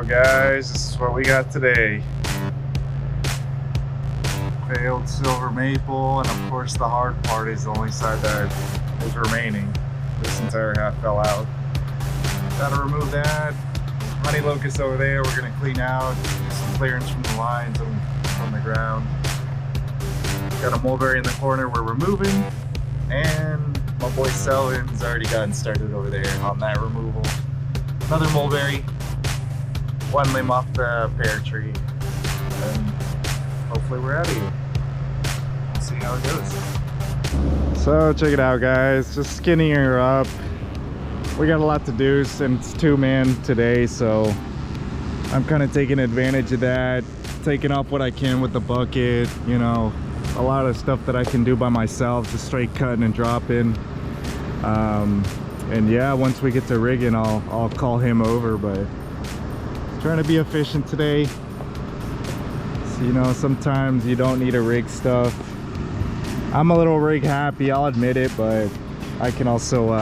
go, guys. This is what we got today. Failed silver maple, and of course the hard part is the only side that is remaining. This entire half fell out. Gotta remove that. Honey locust over there we're gonna clean out. Some clearance from the lines and from the ground. Got a mulberry in the corner we're removing. And my boy Selvin's already gotten started over there on that removal. Another mulberry, one limb off the pear tree, and hopefully we're out of here. We'll see how it goes. So check it out, guys, just skinning her up. We got a lot to do since two-man today, so I'm kind of taking advantage of that, taking off what I can with the bucket, you know, a lot of stuff that I can do by myself, just straight cutting and dropping. And yeah, once we get to rigging, I'll call him over, but trying to be efficient today. So, you know, sometimes you don't need to rig stuff. I'm a little rig happy, I'll admit it, but I can also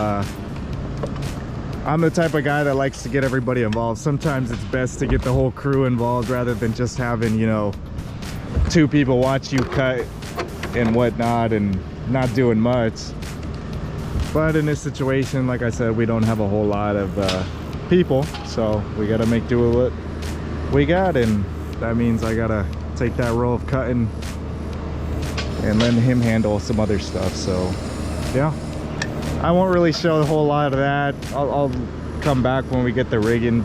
I'm the type of guy that likes to get everybody involved. Sometimes it's best to get the whole crew involved rather than just having, you know, two people watch you cut and whatnot and not doing much. But in this situation, like I said, we don't have a whole lot of people, so we gotta make do with what we got, and that means I gotta take that roll of cutting and letting him handle some other stuff. So yeah, I won't really show a whole lot of that. I'll come back when we get the rigging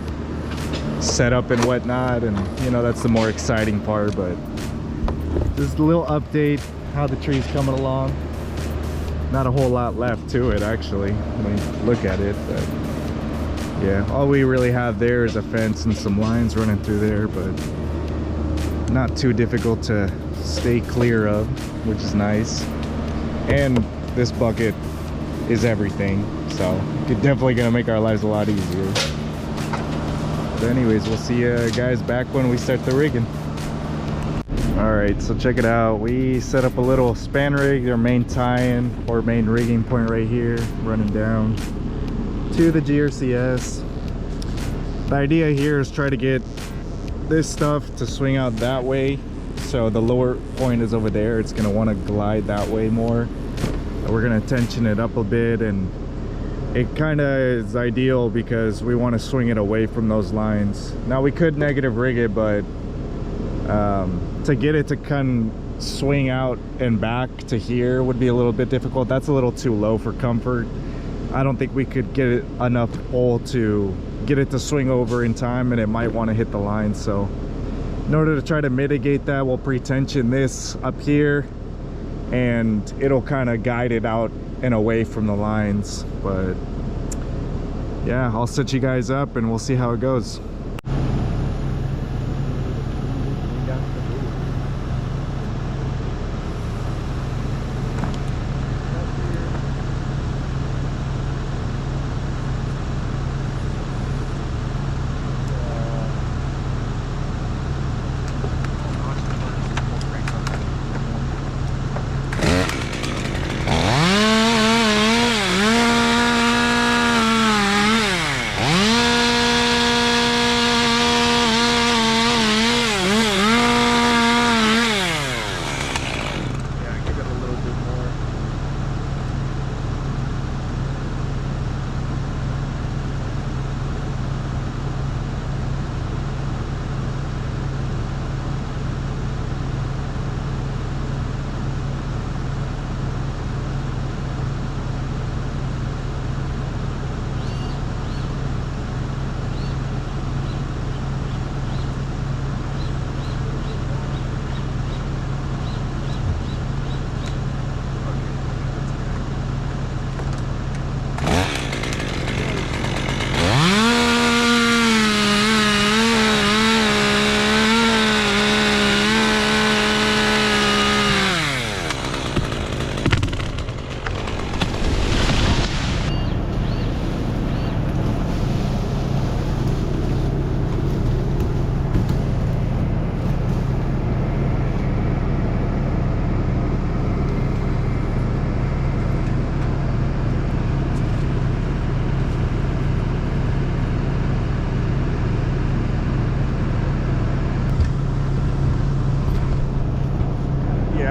set up and whatnot, and you know, that's the more exciting part. But just a little update how the tree's coming along. Not a whole lot left to it, actually, when you look at it, but yeah, all we really have there is a fence and some lines running through there, but not too difficult to stay clear of, which is nice. And this bucket is everything, so it's definitely gonna make our lives a lot easier. But anyways, we'll see you guys back when we start the rigging. Alright, so check it out. We set up a little span rig, our main tie-in or main rigging point right here, running down to the GRCS. The idea here is try to get this stuff to swing out that way. So the lower point is over there. It's going to want to glide that way more. We're going to tension it up a bit, and it kind of is ideal because we want to swing it away from those lines. Now we could negative rig it, but to get it to kind of swing out and back to here would be a little bit difficult. That's a little too low for comfort. I don't think we could get it enough pull to get it to swing over in time, and it might want to hit the line. So in order to try to mitigate that, we'll pre-tension this up here, and it'll kind of guide it out and away from the lines. But yeah, I'll set you guys up and we'll see how it goes.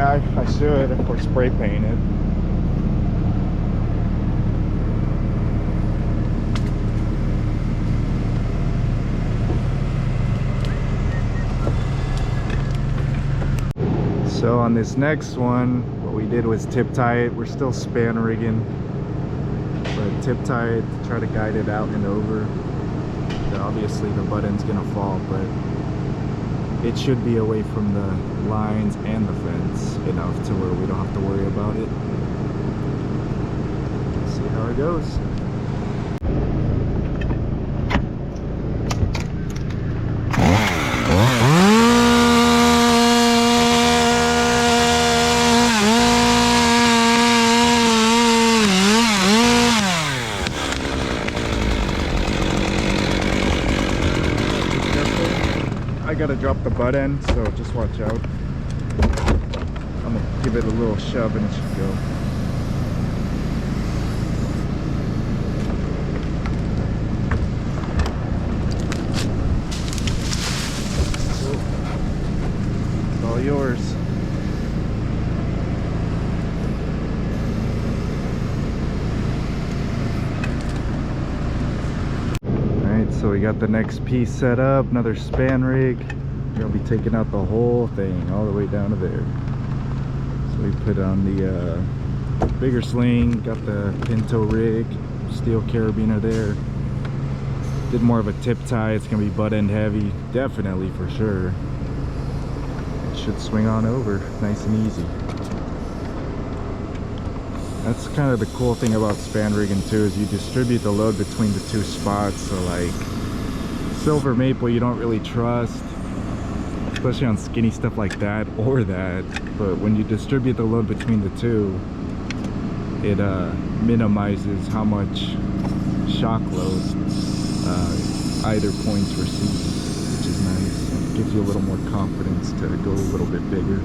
Yeah, I should, or spray paint it. So on this next one, what we did was tip tie it. We're still span rigging, but tip tie it to try to guide it out and over. Obviously the button's gonna fall, but it should be away from the lines and the fence enough to where we don't have to worry about it. Let's see how it goes. I gotta drop the butt end, so just watch out. I'm gonna give it a little shove and it should go. It's all yours. So we got the next piece set up, another span rig. We're gonna be taking out the whole thing all the way down to there. So we put on the bigger sling, got the pinto rig, steel carabiner there. Did more of a tip tie. It's gonna be butt end heavy, definitely for sure. It should swing on over nice and easy. That's kind of the cool thing about span rigging too, is you distribute the load between the two spots. So like silver maple you don't really trust, especially on skinny stuff like that or that, but when you distribute the load between the two, it minimizes how much shock load either points receive, which is nice. It gives you a little more confidence to go a little bit bigger.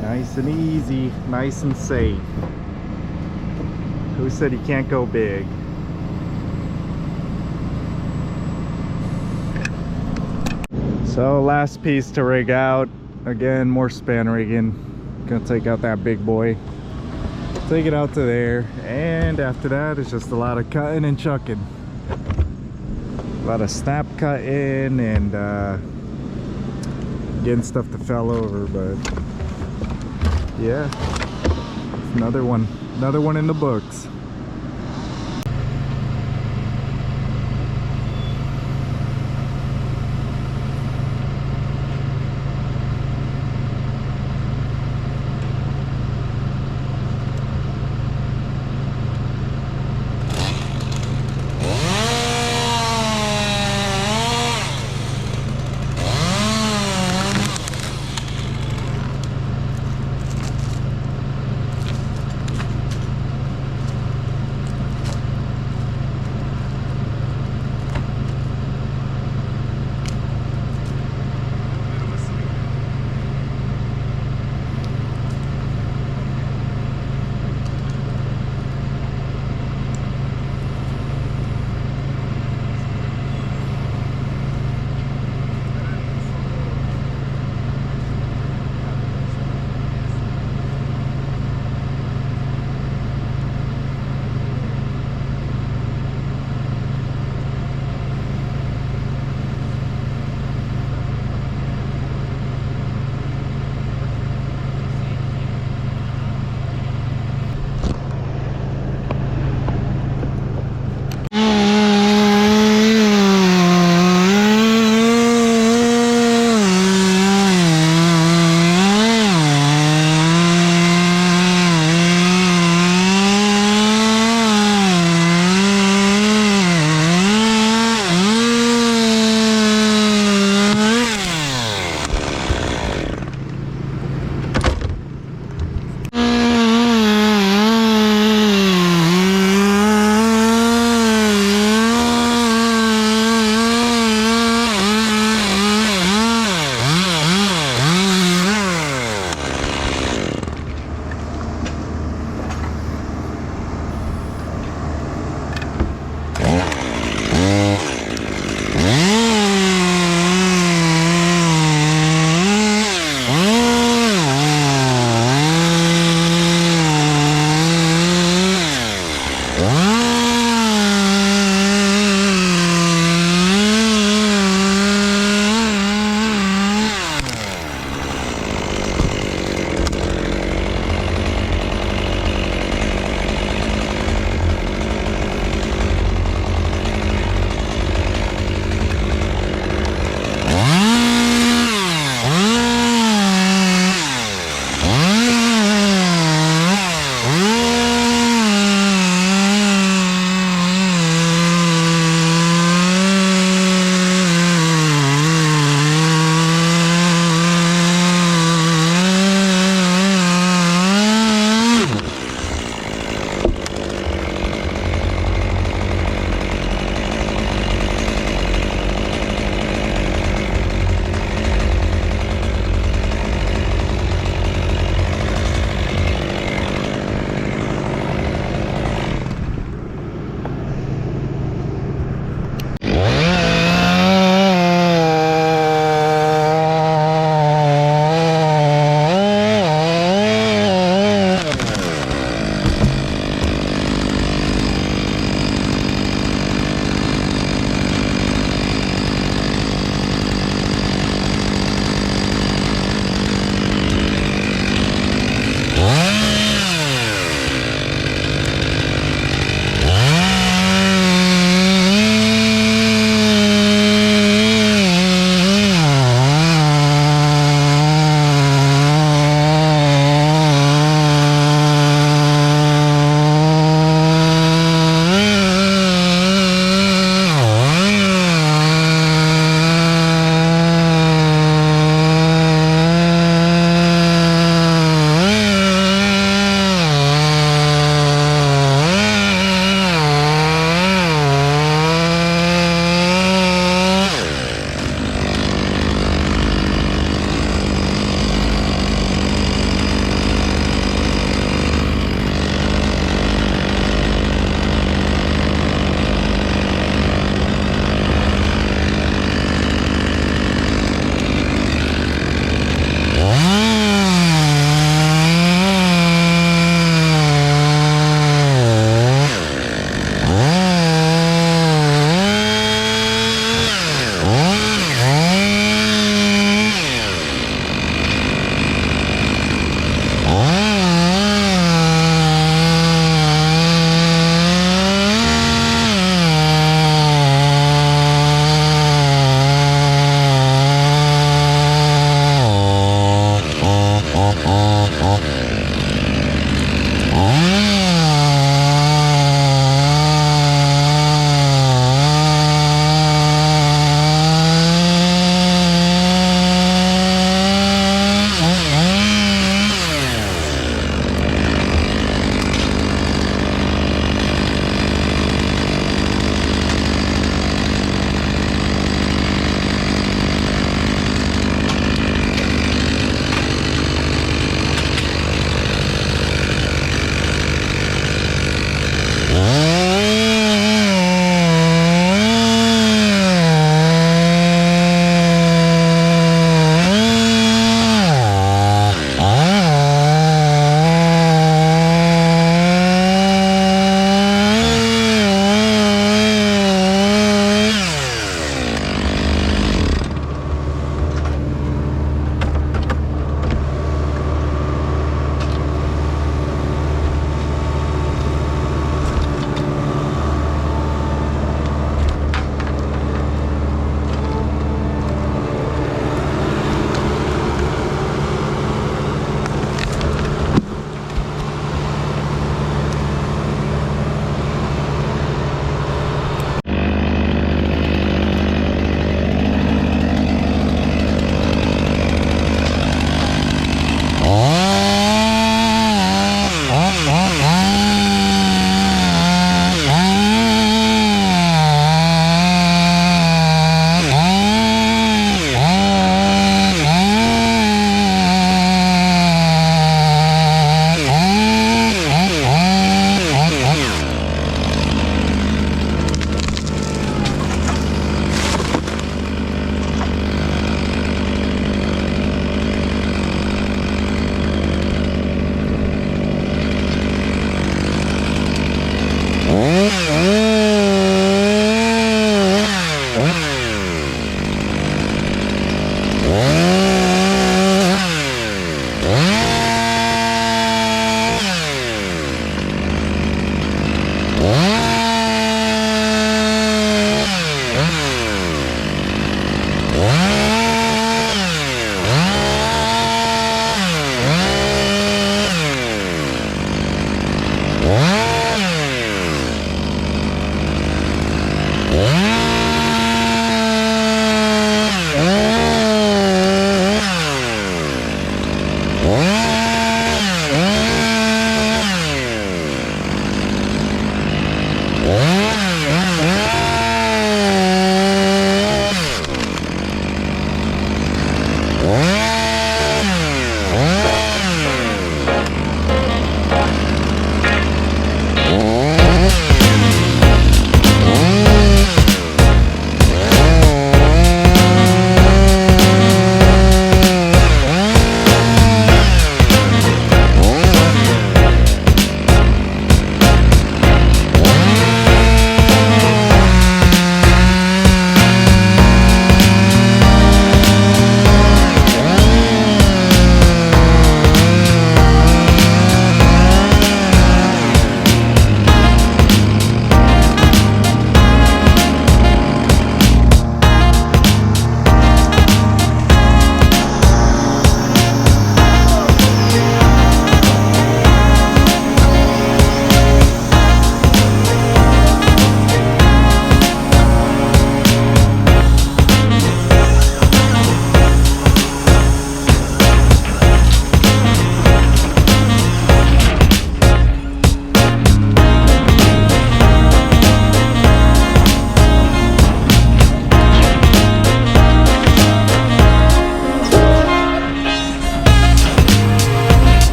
Nice and easy, nice and safe. Who said you can't go big? So last piece to rig out. Again, more span rigging. Gonna take out that big boy. Take it out to there. And after that, it's just a lot of cutting and chucking. A lot of snap cutting and getting stuff to fell over, but yeah, another one in the books. Yeah.